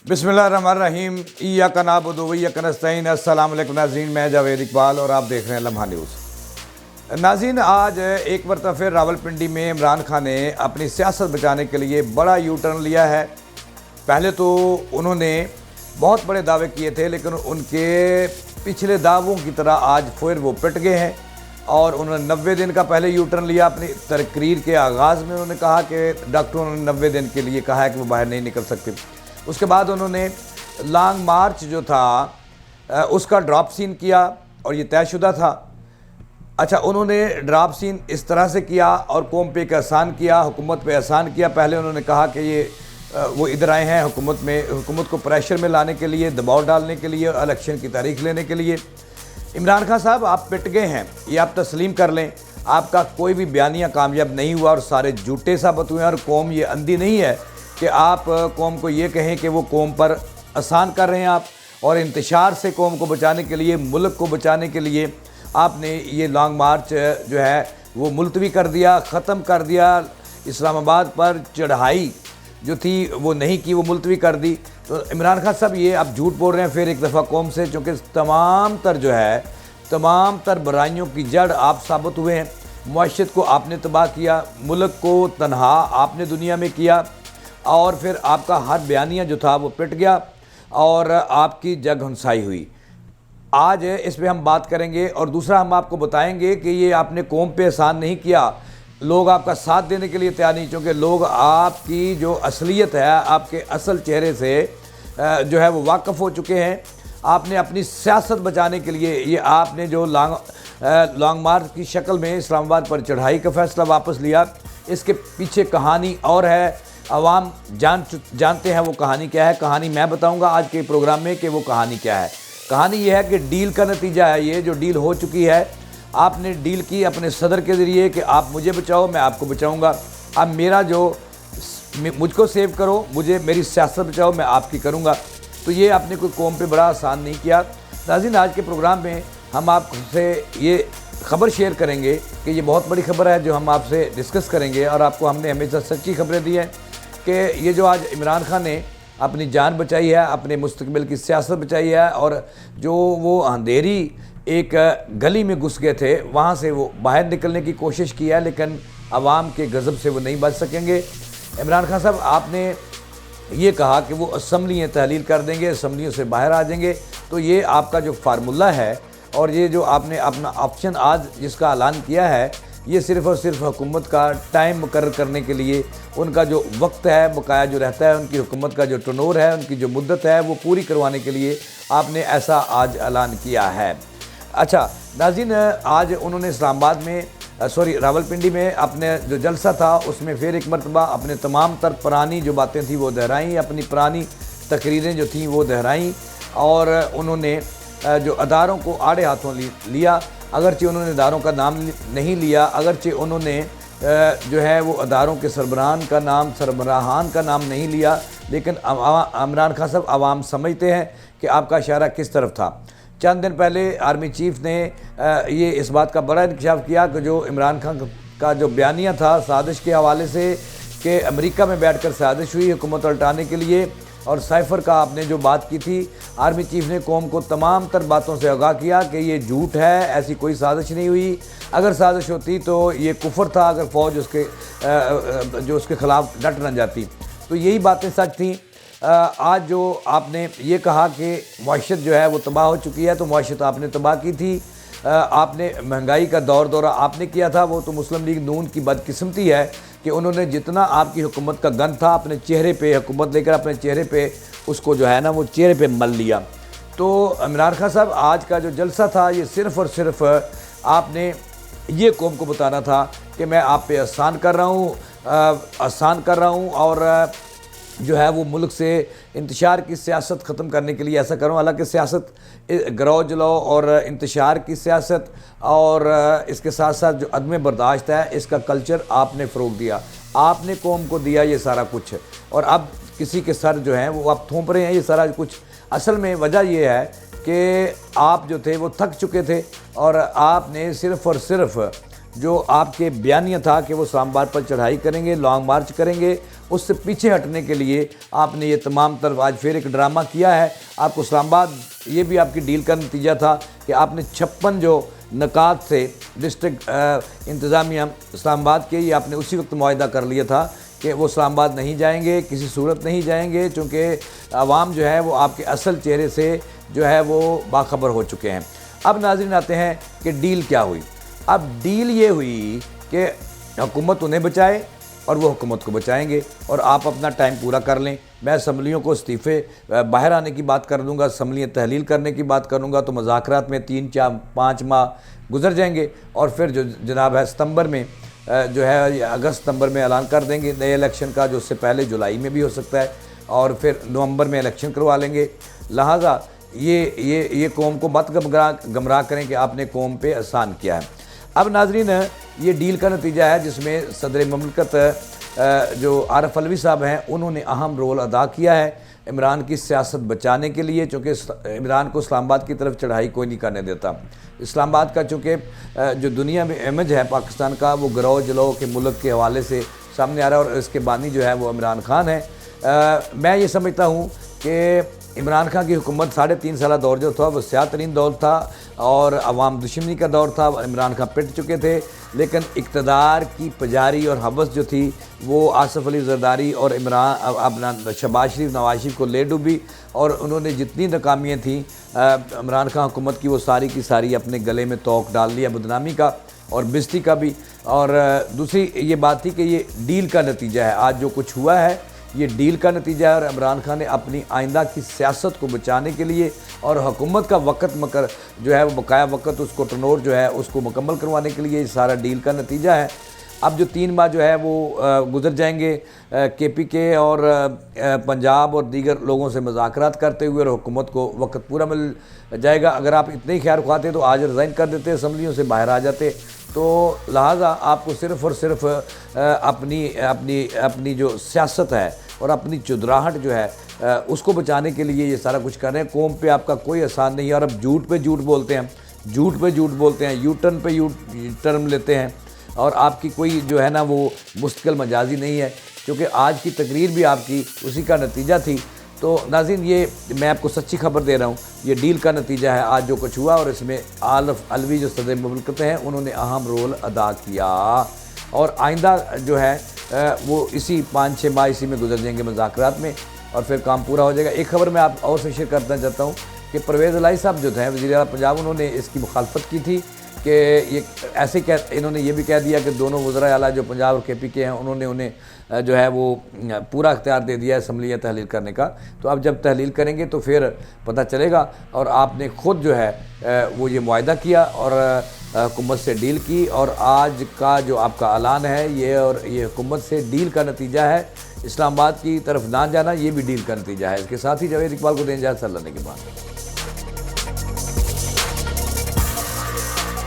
बिस्मिल्लाहिर्रहमानिर्रहीम इय्याका नअबुदु व इय्याका नस्तईन। अस्सलाम वालेकुम नाज़रीन, मैं जावेद इकबाल और आप देख रहे हैं लम्हा न्यूज़। नाज़रीन, आज एक मरतबा फिर रावलपिंडी में इमरान खान ने अपनी सियासत बचाने के लिए बड़ा यू टर्न लिया है। पहले तो उन्होंने बहुत बड़े दावे किए थे, लेकिन उनके पिछले दावों की तरह आज फिर वो पिट गए हैं और उन्होंने 90 दिन का पहले यू टर्न लिया। अपनी तकरीर के आगाज़ में उन्होंने कहा कि डॉक्टरों ने 90 दिन के लिए कहा है कि वो बाहर नहीं निकल सकते। उसके बाद उन्होंने लॉन्ग मार्च जो था उसका ड्रॉप सीन किया और ये तयशुदा था। अच्छा, उन्होंने ड्रॉप सीन इस तरह से किया और कौम पे एक एहसान किया, हुकूमत पे एहसान किया। पहले उन्होंने कहा कि ये वो इधर आए हैं हुकूमत को प्रेशर में लाने के लिए, दबाव डालने के लिए और इलेक्शन की तारीख लेने के लिए। इमरान खान साहब, आप पिट गए हैं, ये आप तस्लीम कर लें। आपका कोई भी बयानिया कामयाब नहीं हुआ और सारे झूठे साबित हुए। और कौम ये अंधी नहीं है कि आप कौम को ये कहें कि वो कौम पर आसान कर रहे हैं आप, और इंतशार से कौम को बचाने के लिए, मुल्क को बचाने के लिए आपने ये लॉन्ग मार्च जो है वो मुलतवी कर दिया, ख़त्म कर दिया। इस्लामाबाद पर चढ़ाई जो थी वो नहीं की, वो मुलतवी कर दी। तो इमरान खान साहब, ये आप झूठ बोल रहे हैं फिर एक दफ़ा कौम से, चूँकि तमाम तर बुराइयों की जड़ आप साबित हुए हैं। मुआशरत को आपने तबाह किया, मुल्क को तनहा आपने दुनिया में किया, और फिर आपका हर बयानिया जो था वो पिट गया और आपकी जग हंसाई हुई। आज इस पे हम बात करेंगे और दूसरा हम आपको बताएंगे कि ये आपने कौम पे एहसान नहीं किया, लोग आपका साथ देने के लिए तैयार नहीं, क्योंकि लोग आपकी जो असलियत है, आपके असल चेहरे से जो है वो वाकिफ़ हो चुके हैं। आपने अपनी सियासत बचाने के लिए ये आपने जो लॉन्ग मार्च की शक्ल में इस्लामाबाद पर चढ़ाई का फ़ैसला वापस लिया, इसके पीछे कहानी और है। अवाम जानते हैं वो कहानी क्या है। कहानी मैं बताऊंगा आज के प्रोग्राम में कि वो कहानी क्या है। कहानी ये है कि डील का नतीजा है, ये जो डील हो चुकी है। आपने डील की अपने सदर के ज़रिए कि आप मुझे बचाओ, मैं आपको बचाऊंगा। अब मुझको सेव करो, मेरी सियासत बचाओ, मैं आपकी करूंगा। तो ये आपने कोई कौम पे बड़ा आसान नहीं किया। नाज़रीन, आज के प्रोग्राम में हम आपसे ये ख़बर शेयर करेंगे कि ये बहुत बड़ी ख़बर है जो हम आपसे डिस्कस करेंगे, और आपको हमने हमेशा सच्ची खबरें दी हैं कि ये जो आज इमरान खान ने अपनी जान बचाई है, अपने मुस्तकबिल की सियासत बचाई है, और जो वो अंधेरी एक गली में घुस गए थे वहाँ से वो बाहर निकलने की कोशिश की है, लेकिन आवाम के गज़ब से वो नहीं बच सकेंगे। इमरान खान साहब, आपने ये कहा कि वो असम्बलियाँ तहलील कर देंगे, असम्बलियों से बाहर आ जाएंगे। तो ये आपका जो फार्मूला है और ये जो आपने अपना ऑप्शन आज जिसका ऐलान किया है, ये सिर्फ़ और सिर्फ हुकूमत का टाइम मुकर्रर करने के लिए, उनका जो वक्त है बकाया जो रहता है, उनकी हुकूमत का जो टर्नओवर है, उनकी जो मुद्दत है वो पूरी करवाने के लिए आपने ऐसा आज ऐलान किया है। अच्छा नाज़रीन, आज उन्होंने इस्लामाबाद में रावलपिंडी में अपने जो जलसा था उसमें फिर एक मरतबा अपने तमाम तर पुरानी जो बातें थी वो दोहराई, अपनी पुरानी तकरीरें जो थी वो दोहराई, और उन्होंने जो अदारों को आड़े हाथों लिया। अगरचे उन्होंने अदारों का नाम नहीं लिया, अगरचे उन्होंने जो है वो अदारों के सरबराहान का नाम नहीं लिया, लेकिन इमरान खान साहब, आवाम समझते हैं कि आपका इशारा किस तरफ था। चंद दिन पहले आर्मी चीफ ने ये इस बात का बड़ा इंकशाफ किया कि जो इमरान खान का जो बयानिया था साजिश के हवाले से कि अमेरिका में बैठकर साजिश हुई हुकूमत उलटाने के लिए, और साइफ़र का आपने जो बात की थी, आर्मी चीफ ने कौम को तमाम तर बातों से आगाह किया कि ये झूठ है, ऐसी कोई साजिश नहीं हुई। अगर साजिश होती तो ये कुफर था, अगर फ़ौज उसके ख़िलाफ़ डट न जाती। तो यही बातें सच थी। आज जो आपने ये कहा कि मुआशरत जो है वो तबाह हो चुकी है, तो मुआशरत आपने तबाह की थी। आपने महंगाई का दौरा आपने किया था। वो तो मुस्लिम लीग नून की बदकिस्मती है कि उन्होंने जितना आपकी हुकूमत का गन था अपने चेहरे पे, हुकूमत लेकर अपने चेहरे पे उसको जो है ना वो चेहरे पे मल लिया। तो इमरान खान साहब, आज का जो जलसा था ये सिर्फ़ और सिर्फ आपने ये कौम को बताना था कि मैं आप पे आसान कर रहा हूँ और जो है वो मुल्क से इंतशार की सियासत ख़त्म करने के लिए ऐसा करूँ। हालांकि सियासत गरौ जलाओ और इंतशार की सियासत और इसके साथ साथ जो अदम बर्दाश्त है, इसका कल्चर आपने फ़रोग़ दिया, आपने कौम को दिया ये सारा कुछ, और अब किसी के सर जो हैं वो आप थोप रहे हैं ये सारा कुछ। असल में वजह ये है कि आप जो थे वो थक चुके थे और आपने सिर्फ़ और सिर्फ جو آپ کے بیانیہ تھا کہ وہ اسلام آباد پر چڑھائی کریں گے، لانگ مارچ کریں گے، اس سے پیچھے ہٹنے کے لیے آپ نے یہ تمام تر آج پھر ایک ڈرامہ کیا ہے۔ آپ کو اسلام آباد، یہ بھی آپ کی ڈیل کا نتیجہ تھا کہ آپ نے 56 جو نکات سے ڈسٹرکٹ انتظامیہ اسلام آباد کے، یہ آپ نے اسی وقت معاہدہ کر لیا تھا کہ وہ اسلام آباد نہیں جائیں گے، کسی صورت نہیں جائیں گے، چونکہ عوام جو ہے وہ آپ کے اصل چہرے سے جو ہے وہ باخبر ہو چکے ہیں۔ اب ناظرین آتے ہیں کہ ڈیل کیا ہوئی۔ اب ڈیل یہ ہوئی کہ حکومت انہیں بچائے اور وہ حکومت کو بچائیں گے، اور آپ اپنا ٹائم پورا کر لیں۔ میں اسمبلیوں کو استعفے باہر آنے کی بات کر دوں گا، اسمبلیاں تحلیل کرنے کی بات کروں گا، تو مذاکرات میں 3 4 5 ماہ گزر جائیں گے، اور پھر جو جناب ہے ستمبر میں جو ہے اگست ستمبر میں اعلان کر دیں گے نئے الیکشن کا، جو اس سے پہلے جولائی میں بھی ہو سکتا ہے، اور پھر نومبر میں الیکشن کروا لیں گے۔ لہٰذا یہ قوم کو مت گمراہ کریں کہ آپ نے قوم پہ احسان کیا ہے۔ اب ناظرین، یہ ڈیل کا نتیجہ ہے جس میں صدر مملکت جو عارف علوی صاحب ہیں، انہوں نے اہم رول ادا کیا ہے عمران کی سیاست بچانے کے لیے، چونکہ عمران کو اسلام آباد کی طرف چڑھائی کوئی نہیں کرنے دیتا۔ اسلام آباد کا چونکہ جو دنیا میں امیج ہے پاکستان کا، وہ گرو جلو کے ملک کے حوالے سے سامنے آ رہا ہے، اور اس کے بانی جو ہے وہ عمران خان ہے۔ میں یہ سمجھتا ہوں کہ عمران خان کی حکومت 3.5 سالہ دور جو تھا وہ سیاہ ترین دور تھا، اور عوام دشمنی کا دور تھا۔ عمران خان پٹ چکے تھے، لیکن اقتدار کی پجاری اور حوث جو تھی وہ آصف علی زرداری اور اپنا شہباز شریف نواز شریف کو لے ڈوبی، اور انہوں نے جتنی ناکامیاں تھیں عمران خان حکومت کی، وہ ساری کی ساری اپنے گلے میں توق ڈال لیا، بدنامی کا اور بزدلی کا بھی۔ اور دوسری یہ بات تھی کہ یہ ڈیل کا نتیجہ ہے، آج جو کچھ ہوا ہے یہ ڈیل کا نتیجہ ہے، اور عمران خان نے اپنی آئندہ کی سیاست کو بچانے کے لیے اور حکومت کا وقت جو ہے وہ بقایا وقت، اس کو ٹرن اوور جو ہے اس کو مکمل کروانے کے لیے یہ سارا ڈیل کا نتیجہ ہے۔ اب جو 3 ماہ جو ہے وہ گزر جائیں گے کے پی کے اور پنجاب اور دیگر لوگوں سے مذاکرات کرتے ہوئے، اور حکومت کو وقت پورا مل جائے گا۔ اگر آپ اتنے ہی خیر خواہ تو آج ریزائن کر دیتے، اسمبلیوں سے باہر آ جاتے۔ تو لہٰذا آپ کو صرف اور صرف اپنی جو سیاست ہے اور اپنی چدراہٹ جو ہے اس کو بچانے کے لیے یہ سارا کچھ کر رہے ہیں۔ قوم پہ آپ کا کوئی احسان نہیں ہے، اور اب جھوٹ پہ جھوٹ بولتے ہیں، یو ٹرن پہ یو ٹرن لیتے ہیں، اور آپ کی کوئی جو ہے نا وہ مستقل مجازی نہیں ہے، کیونکہ آج کی تقریر بھی آپ کی اسی کا نتیجہ تھی۔ تو ناظرین، یہ میں آپ کو سچی خبر دے رہا ہوں، یہ ڈیل کا نتیجہ ہے آج جو کچھ ہوا، اور اس میں عارف علوی جو صدر مملکت ہیں انہوں نے اہم رول ادا کیا، اور آئندہ جو ہے وہ اسی 5 6 ماہ اسی میں گزر جائیں گے مذاکرات میں، اور پھر کام پورا ہو جائے گا۔ ایک خبر میں آپ اور سے شیئر کرنا چاہتا ہوں کہ پرویز الہی صاحب جو تھے وزیر اعلیٰ پنجاب، انہوں نے اس کی مخالفت کی تھی کہ یہ ایسے انہوں نے یہ بھی کہہ دیا کہ دونوں وزراء اعلیٰ جو پنجاب اور کے پی کے ہیں، انہوں نے انہیں جو ہے وہ پورا اختیار دے دیا ہے اسمبلیاں تحلیل کرنے کا۔ تو اب جب تحلیل کریں گے تو پھر پتہ چلے گا، اور آپ نے خود جو ہے وہ یہ معاہدہ کیا اور حکومت سے ڈیل کی، اور آج کا جو آپ کا اعلان ہے یہ حکومت سے ڈیل کا نتیجہ ہے۔ اسلام آباد کی طرف نہ جانا یہ بھی ڈیل کا نتیجہ ہے۔ اس کے ساتھ ہی جاوید اقبال کو دیں اجازت، اللہ نے کے بعد۔